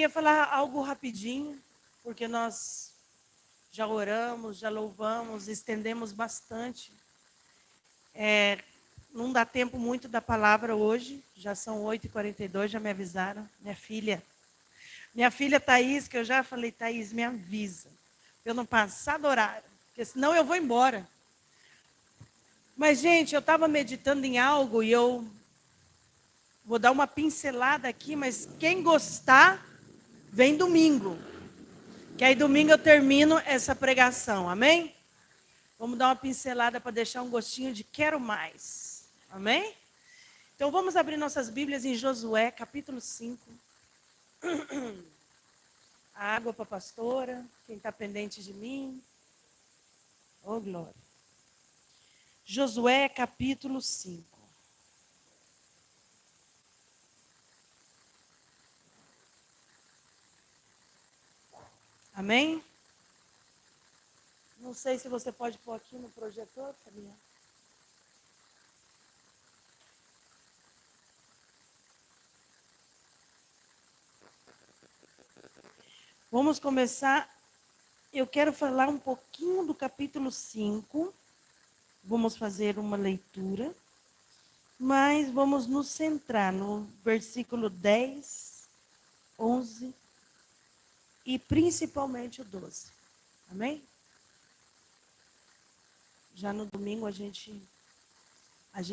queria falar algo rapidinho, porque nós já oramos, já louvamos, estendemos bastante. Não dá tempo muito da palavra hoje, já são 8h42, já me avisaram. Minha filha Thaís, que eu já falei, Thaís, me avisa, pra eu não passar do horário, porque senão eu vou embora. Mas, gente, eu estava meditando em algo e eu vou dar uma pincelada aqui, mas quem gostar, vem domingo. Que aí domingo eu termino essa pregação, amém? Vamos dar uma pincelada para deixar um gostinho de quero mais, amém? Então vamos abrir nossas Bíblias em Josué, capítulo 5. A água para a pastora, quem está pendente de mim. Oh, glória. Josué, capítulo 5. Amém? Não sei se você pode pôr aqui no projetor, Fabiana. Vamos começar. Eu quero falar um pouquinho do capítulo 5. Vamos fazer uma leitura. Mas vamos nos centrar no versículo 10, 11 e principalmente o 12. Amém? Já no domingo a gente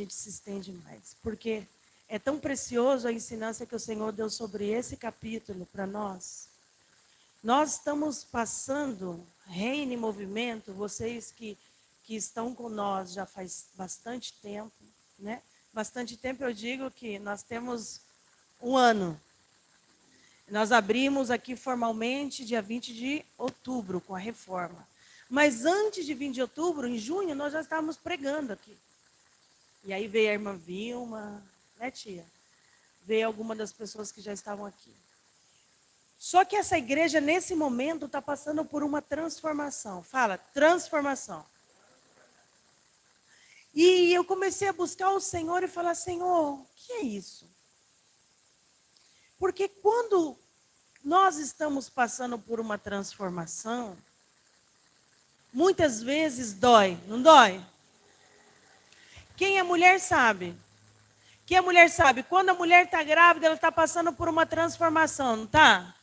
se estende mais. Porque é tão precioso a ensinança que o Senhor deu sobre esse capítulo para nós. Nós estamos passando, Reino em Movimento, vocês que estão com nós já faz bastante tempo, né? Bastante tempo eu digo que nós temos um ano. Nós abrimos aqui formalmente dia 20 de outubro com a reforma. Mas antes de 20 de outubro, em junho, nós já estávamos pregando aqui. E aí veio a irmã Vilma, né, tia? Veio alguma das pessoas que já estavam aqui. Só que essa igreja, nesse momento, está passando por uma transformação. Fala, transformação. E eu comecei a buscar o Senhor e falar, Senhor, o que é isso? Porque quando nós estamos passando por uma transformação, muitas vezes dói, não dói? Quem é mulher sabe. Quem é mulher sabe, quando a mulher está grávida, ela está passando por uma transformação, não está?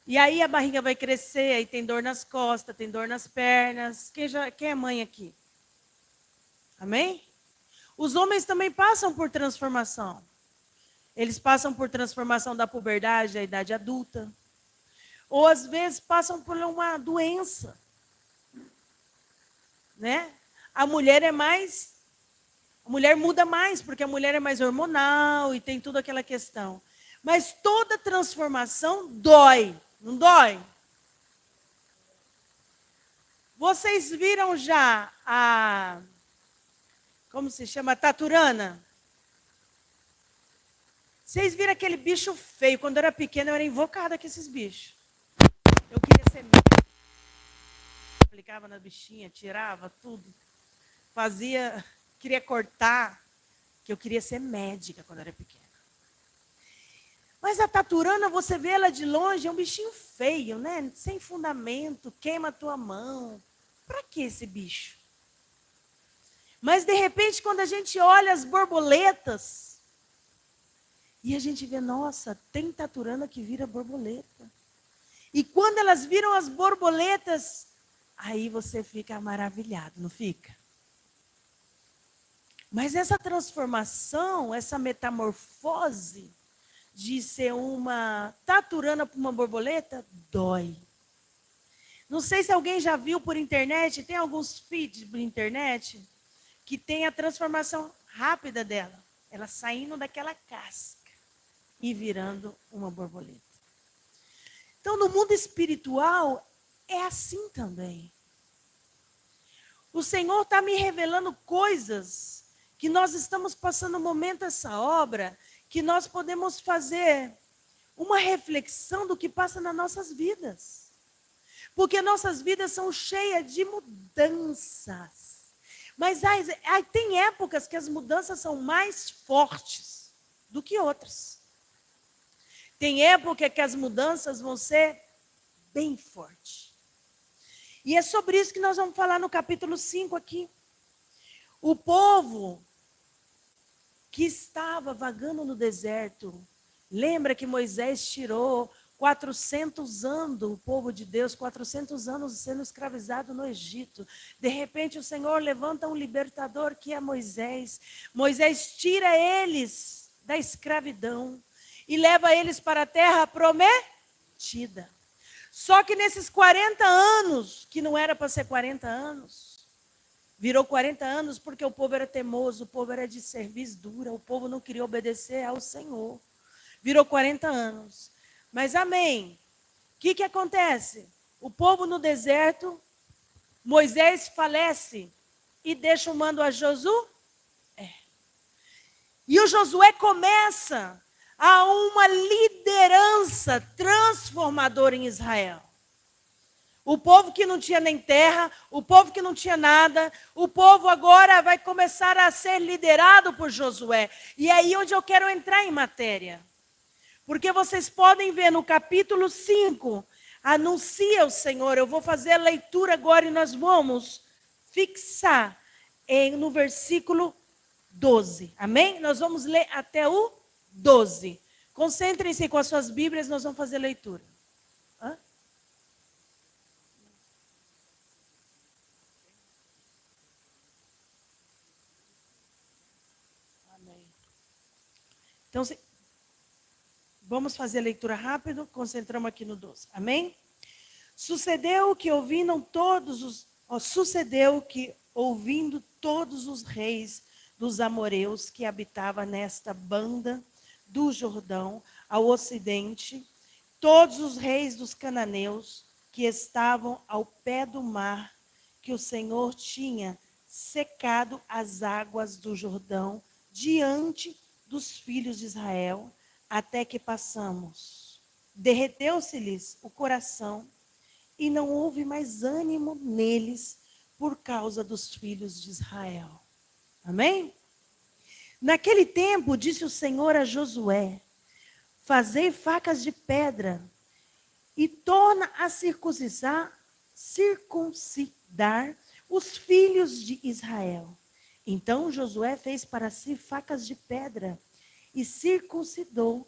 E aí a barriga vai crescer, aí tem dor nas costas, tem dor nas pernas. Quem é mãe aqui? Amém? Os homens também passam por transformação. Eles passam por transformação da puberdade à idade adulta. Ou às vezes passam por uma doença. Né? A mulher muda mais, porque a mulher é mais hormonal e tem toda aquela questão. Mas toda transformação dói, não dói? Vocês viram já como se chama? A taturana? Vocês viram aquele bicho feio? Quando eu era pequena, eu era invocada com esses bichos. Eu queria ser médica. Aplicava na bichinha, tirava tudo. Queria cortar, que eu queria ser médica quando eu era pequena. Mas a taturana, você vê ela de longe, é um bichinho feio, né? Sem fundamento, queima a tua mão. Para que esse bicho? Mas, de repente, quando a gente olha as borboletas, e a gente vê, nossa, tem taturana que vira borboleta. E quando elas viram as borboletas, aí você fica maravilhado, não fica? Mas essa transformação, essa metamorfose de ser uma taturana para uma borboleta, dói. Não sei se alguém já viu por internet, tem alguns feeds por internet que tem a transformação rápida dela. Ela saindo daquela casca e virando uma borboleta. Então, no mundo espiritual, é assim também. O Senhor está me revelando coisas que nós estamos passando um momento essa obra, que nós podemos fazer uma reflexão do que passa nas nossas vidas. Porque nossas vidas são cheias de mudanças. Mas tem épocas que as mudanças são mais fortes do que outras. Tem época que as mudanças vão ser bem fortes. E é sobre isso que nós vamos falar no capítulo 5 aqui. O povo que estava vagando no deserto, lembra que Moisés tirou 400 anos, o povo de Deus, 400 anos sendo escravizado no Egito. De repente o Senhor levanta um libertador que é Moisés. Moisés tira eles da escravidão e leva eles para a terra prometida. Só que nesses 40 anos, que não era para ser 40 anos, virou 40 anos porque o povo era teimoso, o povo era de cerviz dura, o povo não queria obedecer ao Senhor. Virou 40 anos. Mas amém. O que acontece? O povo no deserto, Moisés falece e deixa o mando a Josué. E o Josué começa a uma liderança transformadora em Israel. O povo que não tinha nem terra, o povo que não tinha nada, o povo agora vai começar a ser liderado por Josué. E é aí onde eu quero entrar em matéria. Porque vocês podem ver no capítulo 5, anuncia o Senhor. Eu vou fazer a leitura agora e nós vamos fixar no versículo 12. Amém? Nós vamos ler até o 12. Concentrem-se com as suas Bíblias, nós vamos fazer a leitura. Hã? Amém. Então, vamos fazer a leitura rápido, concentramos aqui no 12. Amém? Sucedeu que ouvindo todos os reis dos amorreus que habitavam nesta banda do Jordão ao ocidente, todos os reis dos cananeus que estavam ao pé do mar, que o Senhor tinha secado as águas do Jordão diante dos filhos de Israel, até que passamos. Derreteu-se-lhes o coração e não houve mais ânimo neles por causa dos filhos de Israel. Amém? Naquele tempo, disse o Senhor a Josué: fazei facas de pedra e torna a circuncidar os filhos de Israel. Então Josué fez para si facas de pedra e circuncidou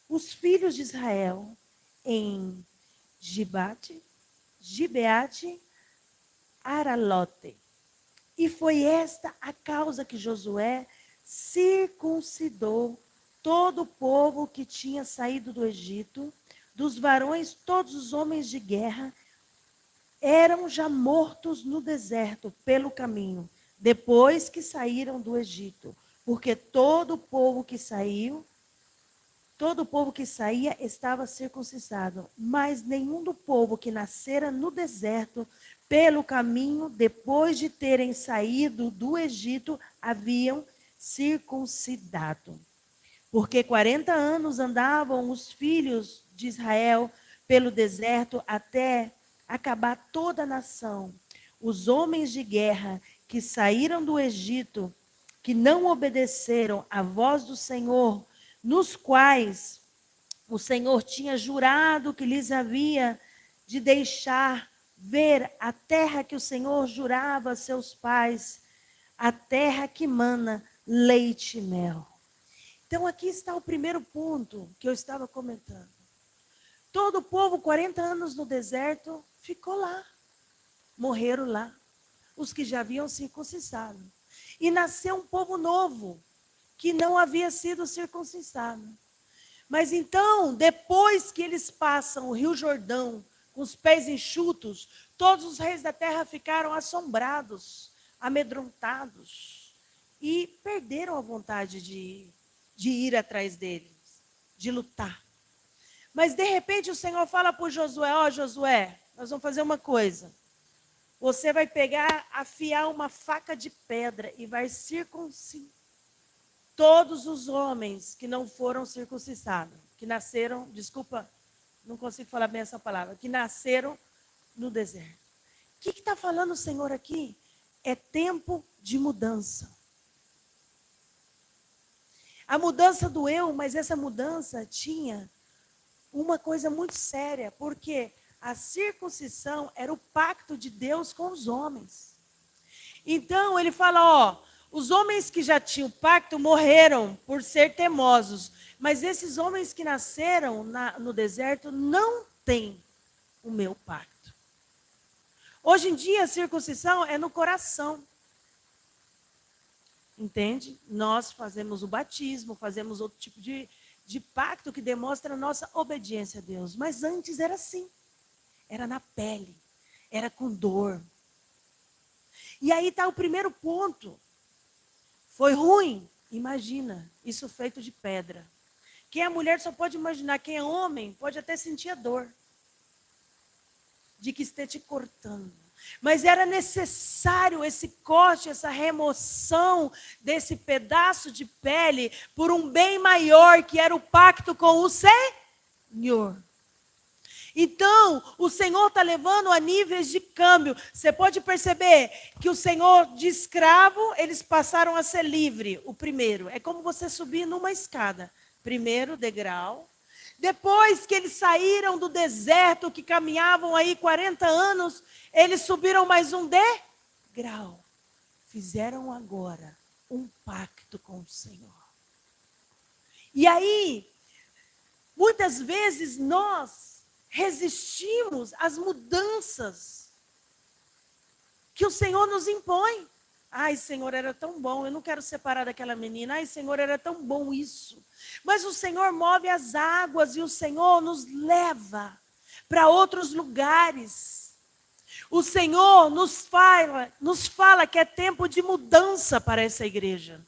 os filhos de Israel em Gibeate, Aralote. E foi esta a causa que Josué circuncidou todo o povo que tinha saído do Egito, dos varões, todos os homens de guerra, eram já mortos no deserto pelo caminho, depois que saíram do Egito. Porque todo o povo que saía estava circuncidado, mas nenhum do povo que nascera no deserto pelo caminho, depois de terem saído do Egito, haviam circuncidado. Porque 40 anos andavam os filhos de Israel pelo deserto até acabar toda a nação. Os homens de guerra que saíram do Egito, que não obedeceram à voz do Senhor, nos quais o Senhor tinha jurado que lhes havia de deixar ver a terra que o Senhor jurava a seus pais, a terra que mana leite e mel. Então aqui está o primeiro ponto que eu estava comentando. Todo o povo, 40 anos no deserto, ficou lá. Morreram lá. Os que já haviam circuncidado. E nasceu um povo novo, que não havia sido circuncidado. Mas então, depois que eles passam o Rio Jordão, com os pés enxutos, todos os reis da terra ficaram assombrados, amedrontados, e perderam a vontade de ir atrás deles, de lutar. Mas de repente o Senhor fala para Josué: ó, Josué, nós vamos fazer uma coisa. Você vai pegar, afiar uma faca de pedra e vai circuncidar todos os homens que não foram circuncidados, que nasceram, desculpa, não consigo falar bem essa palavra, que nasceram no deserto. O que está falando o Senhor aqui? É tempo de mudança. A mudança doeu, mas essa mudança tinha uma coisa muito séria, porque a circuncisão era o pacto de Deus com os homens. Então ele fala, ó, os homens que já tinham pacto morreram por ser temosos, mas esses homens que nasceram no deserto não têm o meu pacto. Hoje em dia a circuncisão é no coração. Entende? Nós fazemos o batismo, fazemos outro tipo de pacto que demonstra a nossa obediência a Deus. Mas antes era assim. Era na pele. Era com dor. E aí está o primeiro ponto. Foi ruim? Imagina, isso feito de pedra. Quem é mulher só pode imaginar. Quem é homem pode até sentir a dor de que esteja te cortando. Mas era necessário esse corte, essa remoção desse pedaço de pele por um bem maior, que era o pacto com o Senhor. Então, o Senhor está levando a níveis de câmbio. Você pode perceber que o Senhor de escravo, eles passaram a ser livre. O primeiro, é como você subir numa escada. Primeiro degrau. Depois que eles saíram do deserto, que caminhavam aí 40 anos, eles subiram mais um degrau. Fizeram agora um pacto com o Senhor. E aí, muitas vezes nós resistimos às mudanças que o Senhor nos impõe. Ai, Senhor, era tão bom, eu não quero separar daquela menina. Ai, Senhor, era tão bom isso. Mas o Senhor move as águas e o Senhor nos leva para outros lugares. O Senhor nos fala que é tempo de mudança para essa igreja.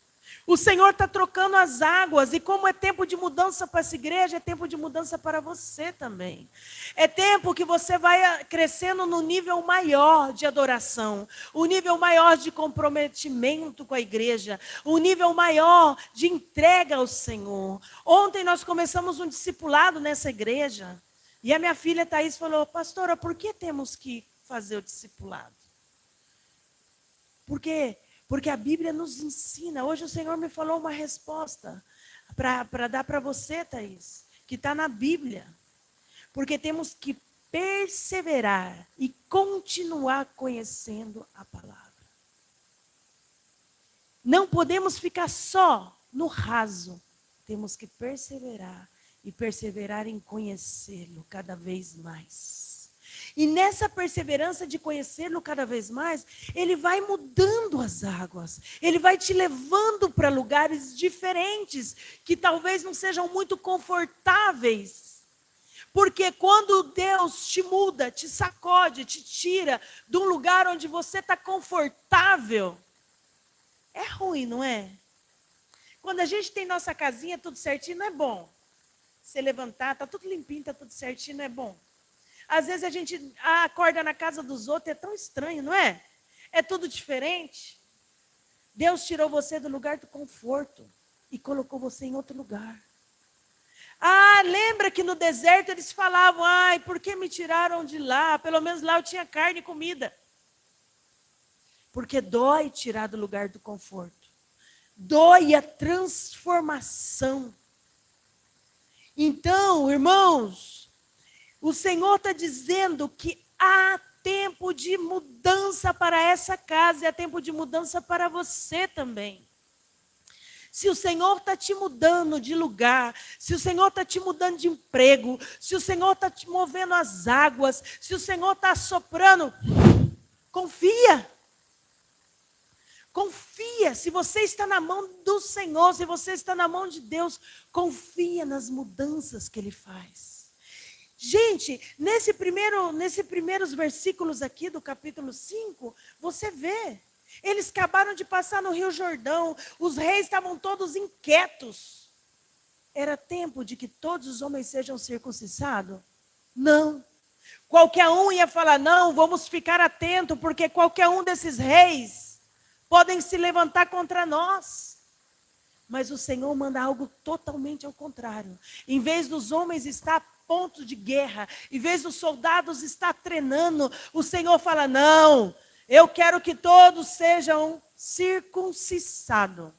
O Senhor está trocando as águas, e como é tempo de mudança para essa igreja, é tempo de mudança para você também. É tempo que você vai crescendo no nível maior de adoração, o nível maior de comprometimento com a igreja, o nível maior de entrega ao Senhor. Ontem nós começamos um discipulado nessa igreja, e a minha filha Thaís falou, pastora, por que temos que fazer o discipulado? Porque a Bíblia nos ensina. Hoje o Senhor me falou uma resposta para dar para você, Thaís, que está na Bíblia. Porque temos que perseverar e continuar conhecendo a palavra. Não podemos ficar só no raso. Temos que perseverar e perseverar em conhecê-lo cada vez mais. E nessa perseverança de conhecê-lo cada vez mais, ele vai mudando as águas. Ele vai te levando para lugares diferentes, que talvez não sejam muito confortáveis. Porque quando Deus te muda, te sacode, te tira de um lugar onde você está confortável, é ruim, não é? Quando a gente tem nossa casinha tudo certinho, não é bom. Você levantar, está tudo limpinho, está tudo certinho, não é bom. Às vezes a gente acorda na casa dos outros, é tão estranho, não é? É tudo diferente. Deus tirou você do lugar do conforto e colocou você em outro lugar. Lembra que no deserto eles falavam, por que me tiraram de lá? Pelo menos lá eu tinha carne e comida. Porque dói tirar do lugar do conforto. Dói a transformação. Então, irmãos, o Senhor está dizendo que há tempo de mudança para essa casa, e há tempo de mudança para você também. Se o Senhor está te mudando de lugar, se o Senhor está te mudando de emprego, se o Senhor está te movendo as águas, se o Senhor está soprando, confia. Confia. Se você está na mão do Senhor, se você está na mão de Deus, confia nas mudanças que Ele faz. Gente, nesses primeiros versículos aqui do capítulo 5, você vê, eles acabaram de passar no Rio Jordão, os reis estavam todos inquietos. Era tempo de que todos os homens sejam circuncidados? Não. Qualquer um ia falar, não, vamos ficar atentos, porque qualquer um desses reis podem se levantar contra nós. Mas o Senhor manda algo totalmente ao contrário. Em vez dos homens estar ponto de guerra, em vez dos soldados estar treinando, o Senhor fala, não, eu quero que todos sejam circuncidados.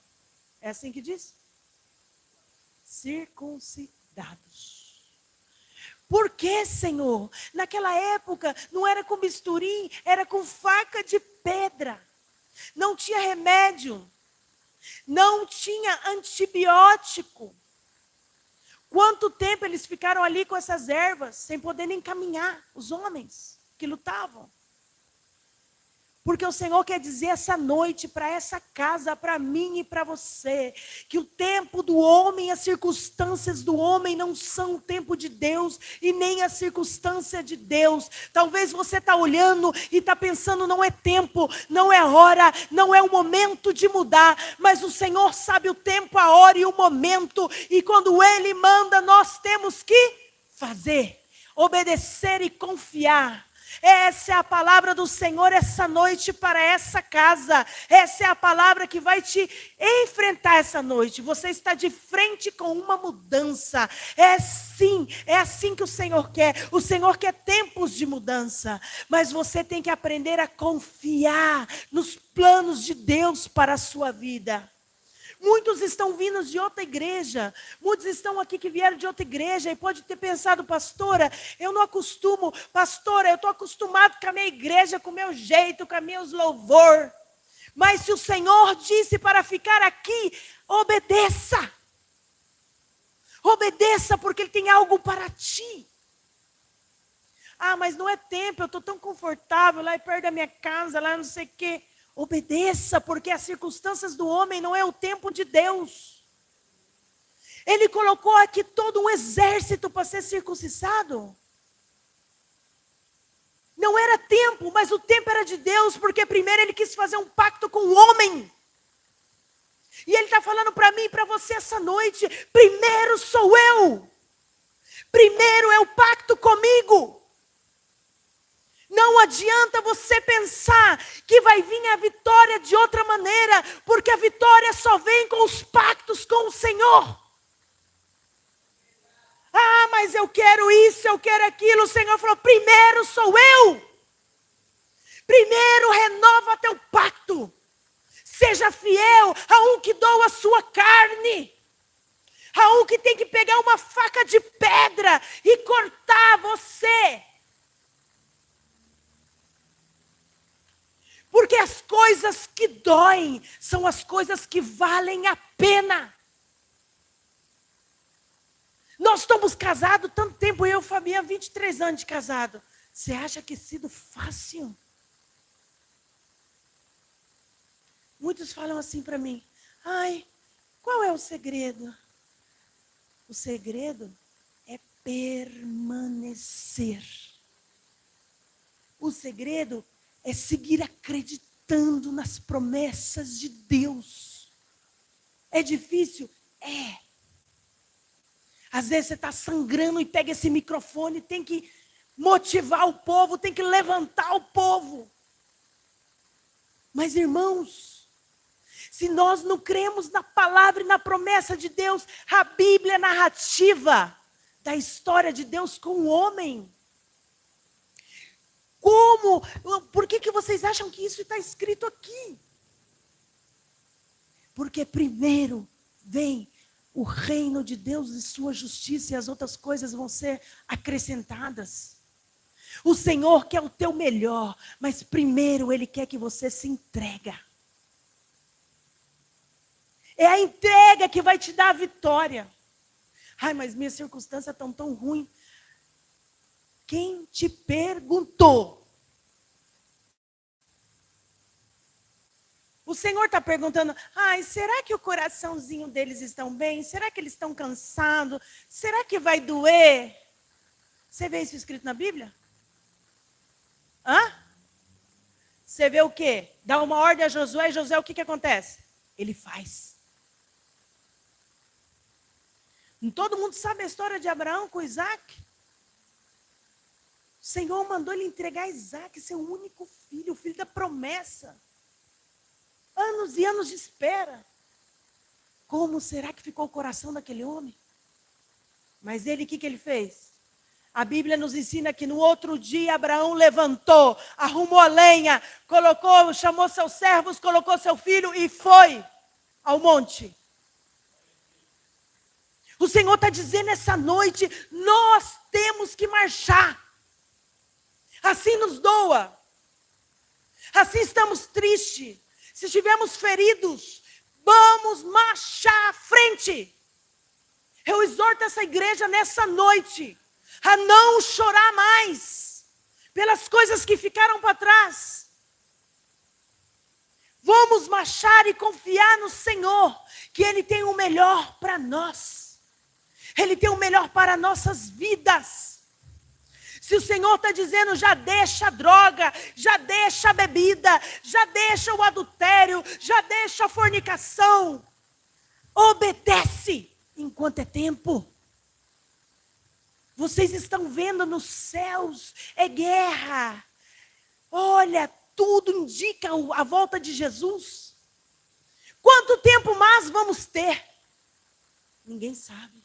É assim que diz? Circuncidados. Por que, Senhor? Naquela época não era com bisturi, era com faca de pedra. Não tinha remédio. Não tinha antibiótico. Quanto tempo eles ficaram ali com essas ervas, sem poder nem caminhar, os homens que lutavam? Porque o Senhor quer dizer essa noite para essa casa, para mim e para você, que o tempo do homem, as circunstâncias do homem não são o tempo de Deus e nem a circunstância de Deus. Talvez você está olhando e está pensando, não é tempo, não é hora, não é o momento de mudar, mas o Senhor sabe o tempo, a hora e o momento, e quando Ele manda, nós temos que fazer, obedecer e confiar. Essa é a palavra do Senhor essa noite para essa casa. Essa é a palavra que vai te enfrentar essa noite. Você está de frente com uma mudança. É assim que o Senhor quer. O Senhor quer tempos de mudança. Mas você tem que aprender a confiar nos planos de Deus para a sua vida. Muitos estão vindo de outra igreja. Muitos estão aqui que vieram de outra igreja. E pode ter pensado, pastora, eu não acostumo. Pastora, eu estou acostumado com a minha igreja, com o meu jeito, com os meus louvor. Mas se o Senhor disse para ficar aqui, obedeça. Obedeça, porque Ele tem algo para ti. Ah, mas não é tempo, eu estou tão confortável lá perto da minha casa, lá não sei o quê. Obedeça, porque as circunstâncias do homem não é o tempo de Deus. Ele colocou aqui todo um exército para ser circuncisado. Não era tempo, mas o tempo era de Deus, porque primeiro Ele quis fazer um pacto com o homem. E Ele está falando para mim e para você essa noite, primeiro sou eu. Primeiro é o pacto comigo. Não adianta você pensar que vai vir a vitória de outra maneira, porque a vitória só vem com os pactos com o Senhor. Ah, mas eu quero isso, eu quero aquilo. O Senhor falou, primeiro sou eu. Primeiro renova teu pacto. Seja fiel a um que doa a sua carne. A um que tem que pegar uma faca de pedra e cortar você. Porque as coisas que doem são as coisas que valem a pena. Nós estamos casados tanto tempo, eu e o Fabiano, 23 anos de casado. Você acha que tem sido fácil? Muitos falam assim para mim, ai, qual é o segredo? O segredo é permanecer. O segredo é seguir acreditando nas promessas de Deus. É difícil? É. Às vezes você está sangrando e pega esse microfone, tem que motivar o povo, tem que levantar o povo. Mas irmãos, se nós não cremos na palavra e na promessa de Deus, a Bíblia é narrativa da história de Deus com o homem. Como? Por que vocês acham que isso está escrito aqui? Porque primeiro vem o reino de Deus e sua justiça, e as outras coisas vão ser acrescentadas. O Senhor quer o teu melhor, mas primeiro Ele quer que você se entregue. É a entrega que vai te dar a vitória. Ai, mas minha circunstância é tão ruim. Quem te perguntou? O Senhor está perguntando, ai, será que o coraçãozinho deles estão bem? Será que eles estão cansados? Será que vai doer? Você vê isso escrito na Bíblia? Hã? Você vê o quê? Dá uma ordem a Josué, e Josué, o que acontece? Ele faz. Todo mundo sabe a história de Abraão com Isaac? O Senhor mandou ele entregar Isaac, seu único filho, o filho da promessa. Anos e anos de espera. Como será que ficou o coração daquele homem? Mas ele, o que ele fez? A Bíblia nos ensina que no outro dia Abraão levantou, arrumou a lenha, chamou seus servos, colocou seu filho e foi ao monte. O Senhor está dizendo essa noite, nós temos que marchar. Assim nos doa. Assim estamos tristes. Se estivermos feridos, vamos marchar à frente. Eu exorto essa igreja nessa noite a não chorar mais pelas coisas que ficaram para trás. Vamos marchar e confiar no Senhor, que Ele tem o melhor para nós. Ele tem o melhor para nossas vidas. Se o Senhor está dizendo, já deixa a droga, já deixa a bebida, já deixa o adultério, já deixa a fornicação, obedece enquanto é tempo. Vocês estão vendo nos céus, é guerra. Olha, tudo indica a volta de Jesus. Quanto tempo mais vamos ter? Ninguém sabe.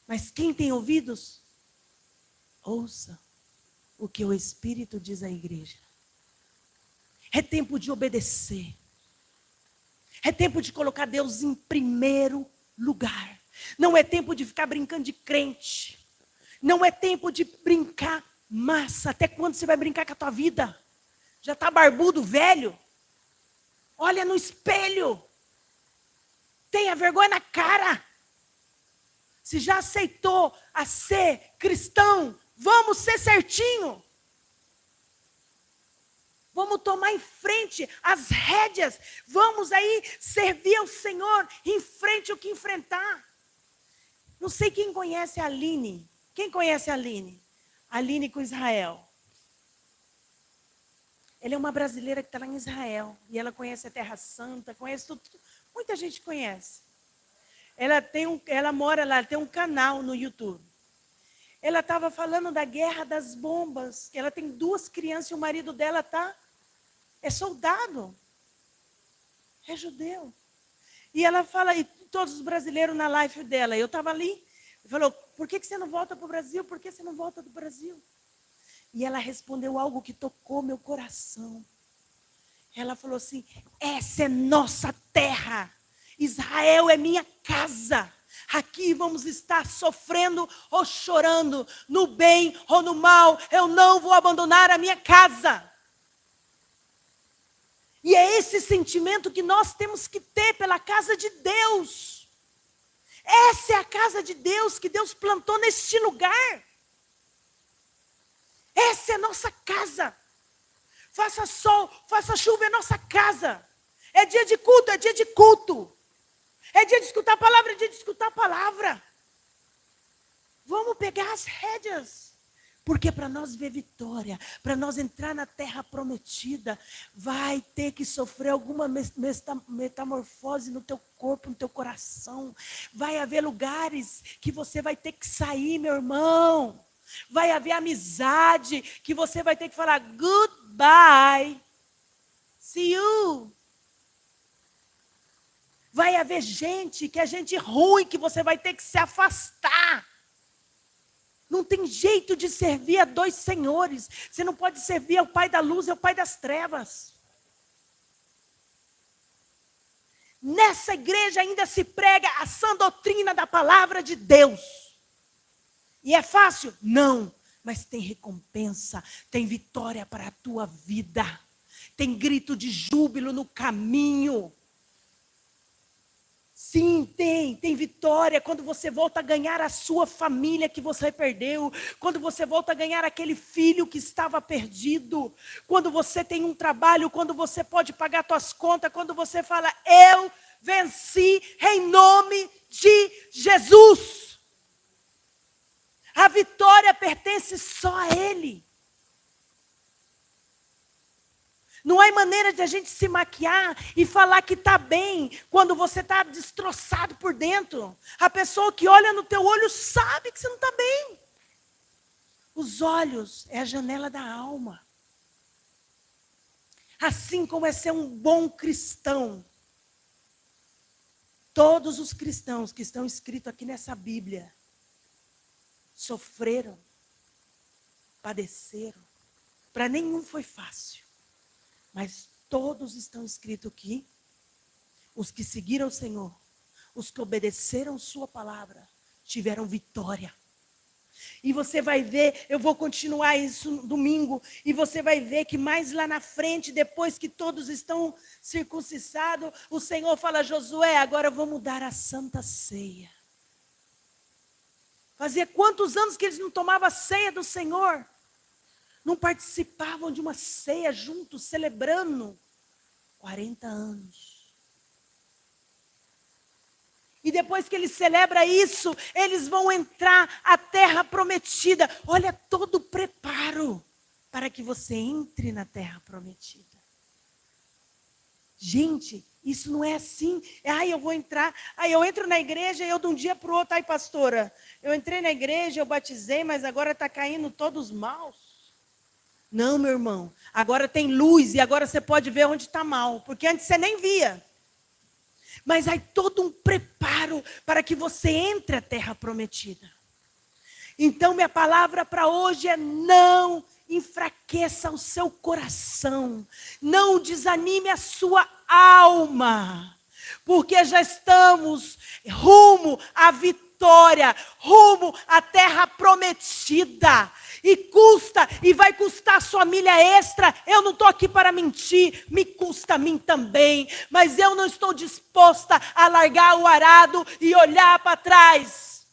Mas quem tem ouvidos, ouça o que o Espírito diz à igreja. É tempo de obedecer. É tempo de colocar Deus em primeiro lugar. Não é tempo de ficar brincando de crente. Não é tempo de brincar massa. Até quando você vai brincar com a tua vida? Já está barbudo, velho? Olha no espelho. Tenha vergonha na cara. Se já aceitou a ser cristão, vamos ser certinho. Vamos tomar em frente as rédeas. Vamos aí servir ao Senhor em frente ao que enfrentar. Não sei quem conhece a Aline. Quem conhece a Aline? A Aline com Israel. Ela é uma brasileira que está lá em Israel. E ela conhece a Terra Santa, conhece tudo. Muita gente conhece. Ela mora lá, tem um canal no YouTube. Ela estava falando da guerra das bombas. Ela tem 2 crianças e o marido dela é soldado. É judeu. E ela fala, e todos os brasileiros na live dela. Eu estava ali. Falou, por que você não volta para o Brasil? Por que você não volta do Brasil? E ela respondeu algo que tocou meu coração. Ela falou assim, essa é nossa terra. Israel é minha casa. Aqui vamos estar sofrendo ou chorando, no bem ou no mal. Eu não vou abandonar a minha casa. E é esse sentimento que nós temos que ter pela casa de Deus. Essa é a casa de Deus que Deus plantou neste lugar. Essa é a nossa casa. Faça sol, faça chuva, é nossa casa. É dia de culto, é dia de culto. É dia de escutar a palavra, é dia de escutar a palavra. Vamos pegar as rédeas. Porque para nós ver vitória, para nós entrar na terra prometida, vai ter que sofrer alguma metamorfose no teu corpo, no teu coração. Vai haver lugares que você vai ter que sair, meu irmão. Vai haver amizade que você vai ter que falar goodbye. See you. Vai haver gente que é gente ruim que você vai ter que se afastar. Não tem jeito de servir a 2 senhores. Você não pode servir ao pai da luz e ao pai das trevas. Nessa igreja ainda se prega a sã doutrina da palavra de Deus. E é fácil? Não. Mas tem recompensa, tem vitória para a tua vida. Tem grito de júbilo no caminho. Sim, tem vitória quando você volta a ganhar a sua família que você perdeu, quando você volta a ganhar aquele filho que estava perdido, quando você tem um trabalho, quando você pode pagar suas contas, quando você fala, eu venci em nome de Jesus. A vitória pertence só a Ele. Não há maneira de a gente se maquiar e falar que está bem quando você está destroçado por dentro. A pessoa que olha no teu olho sabe que você não está bem. Os olhos é a janela da alma. Assim como é ser um bom cristão. Todos os cristãos que estão escritos aqui nessa Bíblia sofreram, padeceram. Para nenhum foi fácil. Mas todos estão escritos aqui, os que seguiram o Senhor, os que obedeceram sua palavra tiveram vitória. E você vai ver, eu vou continuar isso no domingo, e você vai ver que mais lá na frente, depois que todos estão circuncidados, o Senhor fala: Josué, agora vamos dar a santa ceia. Fazia quantos anos que eles não tomavam a ceia do Senhor? Não participavam de uma ceia juntos, celebrando 40 anos. E depois que eles celebram isso, eles vão entrar à terra prometida. Olha todo o preparo para que você entre na terra prometida. Gente, isso não é assim. Eu vou entrar. Eu entro na igreja e eu de um dia para o outro. Ai, pastora, eu entrei na igreja, eu batizei, mas agora está caindo todos maus. Não, meu irmão. Agora tem luz e agora você pode ver onde está mal. Porque antes você nem via. Mas aí todo um preparo para que você entre à terra prometida. Então minha palavra para hoje é: não enfraqueça o seu coração. Não desanime a sua alma. Porque já estamos rumo à vitória, rumo à terra prometida. E custa, e vai custar sua milha extra. Eu não estou aqui para mentir, me custa a mim também. Mas eu não estou disposta a largar o arado e olhar para trás.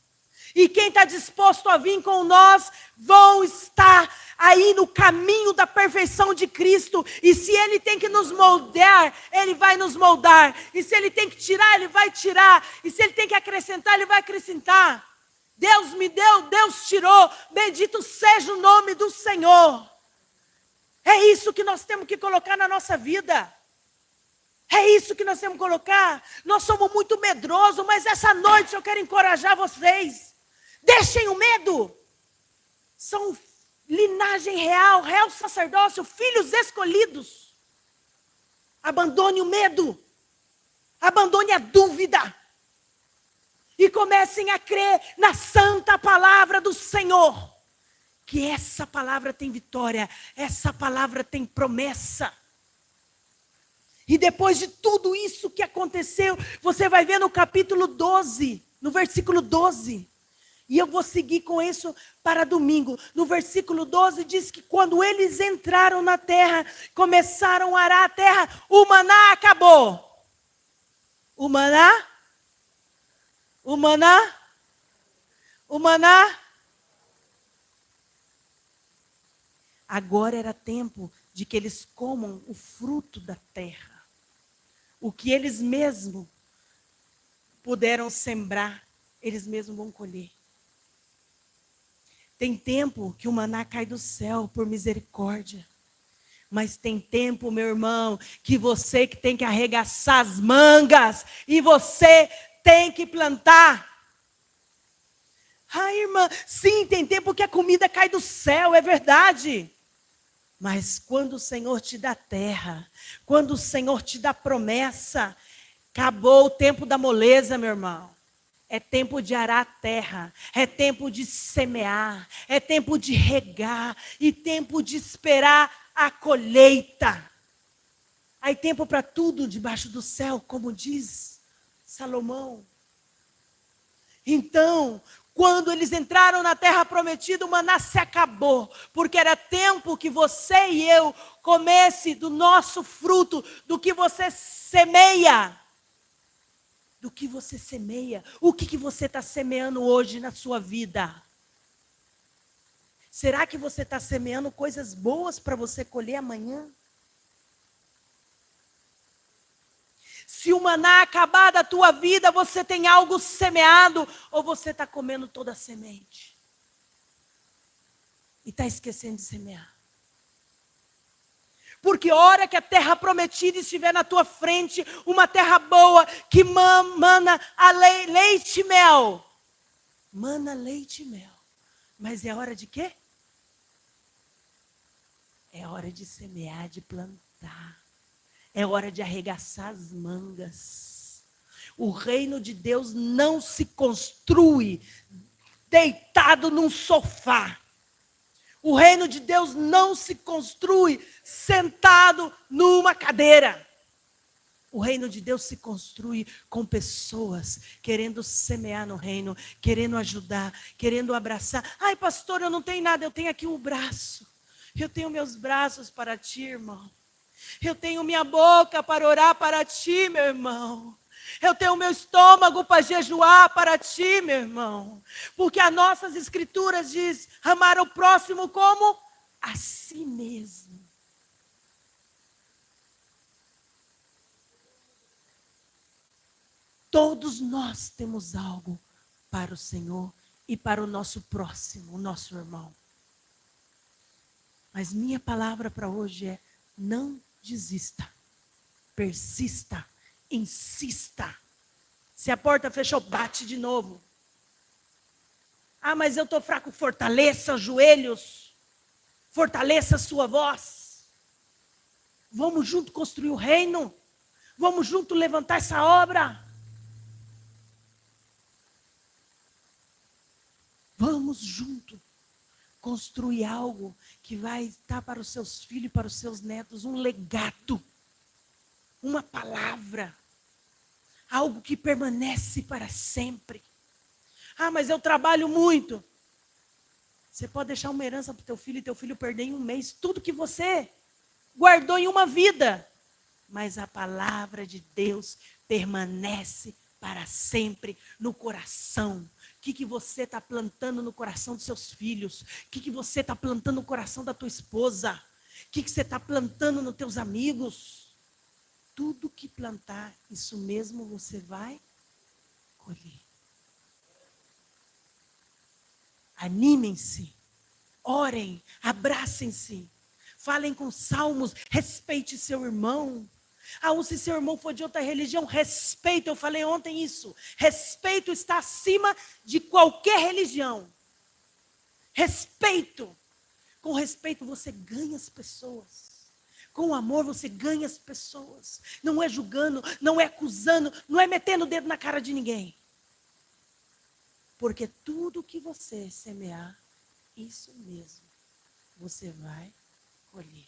E quem está disposto a vir com nós, vão estar aí no caminho da perfeição de Cristo. E se Ele tem que nos moldar, Ele vai nos moldar. E se Ele tem que tirar, Ele vai tirar. E se Ele tem que acrescentar, Ele vai acrescentar. Deus me deu, Deus tirou, bendito seja o nome do Senhor. É isso que nós temos que colocar na nossa vida. É isso que nós temos que colocar. Nós somos muito medrosos, mas essa noite eu quero encorajar vocês. Deixem o medo. São linhagem real, real sacerdócio, filhos escolhidos. Abandone o medo. Abandone a dúvida. E comecem a crer na santa palavra do Senhor. Que essa palavra tem vitória, essa palavra tem promessa. E depois de tudo isso que aconteceu, você vai ver no capítulo 12, no versículo 12. E eu vou seguir com isso para domingo. No versículo 12 diz que quando eles entraram na terra, começaram a arar a terra, o maná acabou. O maná? O maná? O maná? Agora era tempo de que eles comam o fruto da terra. O que eles mesmos puderam sembrar, eles mesmos vão colher. Tem tempo que o maná cai do céu por misericórdia. Mas tem tempo, meu irmão, que você que tem que arregaçar as mangas e você tem que plantar. Irmã, sim, tem tempo que a comida cai do céu, é verdade. Mas quando o Senhor te dá terra, quando o Senhor te dá promessa, acabou o tempo da moleza, meu irmão. É tempo de arar a terra, é tempo de semear, é tempo de regar e tempo de esperar a colheita. Há tempo para tudo debaixo do céu, como diz Salomão. Então, quando eles entraram na terra prometida, o maná se acabou, porque era tempo que você e eu comesse do nosso fruto, do que você semeia. Do que você semeia. O que você está semeando hoje na sua vida? Será que você está semeando coisas boas para você colher amanhã? Se o maná acabar da tua vida, você tem algo semeado ou você está comendo toda a semente? E está esquecendo de semear. Porque a hora que a terra prometida estiver na tua frente, uma terra boa que mana a leite e mel. Mana leite e mel. Mas é hora de quê? É hora de semear, de plantar. É hora de arregaçar as mangas. O reino de Deus não se constrói deitado num sofá. O reino de Deus não se constrói sentado numa cadeira. O reino de Deus se construi com pessoas querendo semear no reino, querendo ajudar, querendo abraçar. Ai, pastor, eu não tenho nada, eu tenho aqui um braço. Eu tenho meus braços para ti, irmão. Eu tenho minha boca para orar para ti, meu irmão. Eu tenho meu estômago para jejuar para ti, meu irmão. Porque as nossas escrituras diz amar o próximo como a si mesmo. Todos nós temos algo para o Senhor e para o nosso próximo, o nosso irmão. Mas minha palavra para hoje é: não desista, persista, insista. Se a porta fechou, bate de novo. Ah, mas eu estou fraco, fortaleça os joelhos, fortaleça a sua voz. Vamos junto construir o reino, vamos junto levantar essa obra. Vamos junto construir algo que vai estar para os seus filhos e para os seus netos, um legado, uma palavra, algo que permanece para sempre. Ah, mas eu trabalho muito. Você pode deixar uma herança para o teu filho e teu filho perder em um mês tudo que você guardou em uma vida. Mas a palavra de Deus permanece para sempre no coração. O que você está plantando no coração dos seus filhos? O que você está plantando no coração da tua esposa? O que você está plantando nos teus amigos? Tudo que plantar, isso mesmo você vai colher. Animem-se, orem, abracem-se, falem com salmos, respeite seu irmão. Se seu irmão for de outra religião, respeito, eu falei ontem isso. Respeito está acima de qualquer religião. Respeito. Com respeito você ganha as pessoas. Com amor você ganha as pessoas. Não é julgando, não é acusando, não é metendo o dedo na cara de ninguém. Porque tudo que você semear, isso mesmo, você vai colher.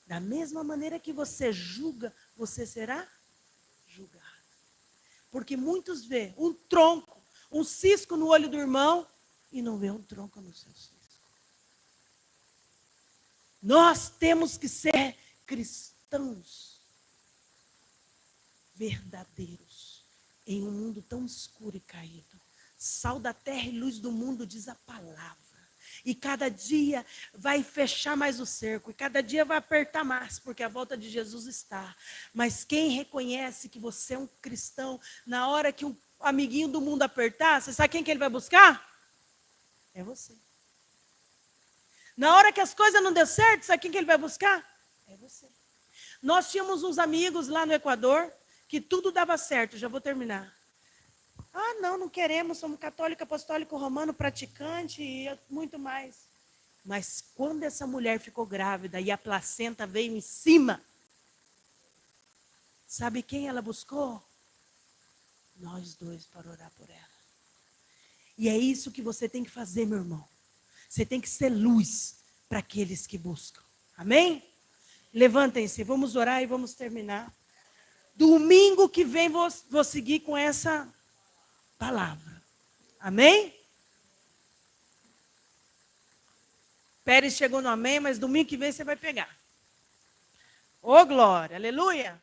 Da mesma maneira que você julga, você será julgado. Porque muitos vê um tronco, um cisco no olho do irmão e não vê um tronco no seu cisco. Nós temos que ser cristãos verdadeiros em um mundo tão escuro e caído. Sal da terra e luz do mundo, diz a palavra. E cada dia vai fechar mais o cerco. E cada dia vai apertar mais, porque a volta de Jesus está. Mas quem reconhece que você é um cristão, na hora que um amiguinho do mundo apertar, você sabe quem que ele vai buscar? É você. Na hora que as coisas não deu certo, sabe quem que ele vai buscar? É você. Nós tínhamos uns amigos lá no Equador, que tudo dava certo. Já vou terminar. Ah, não queremos, somos católico, apostólico, romano, praticante e muito mais. Mas quando essa mulher ficou grávida e a placenta veio em cima, sabe quem ela buscou? Nós dois para orar por ela. E é isso que você tem que fazer, meu irmão. Você tem que ser luz para aqueles que buscam. Amém? Levantem-se, vamos orar e vamos terminar. Domingo que vem vou seguir com essa palavra. Amém? Pérez chegou no amém, mas domingo que vem você vai pegar. Ô, glória, aleluia.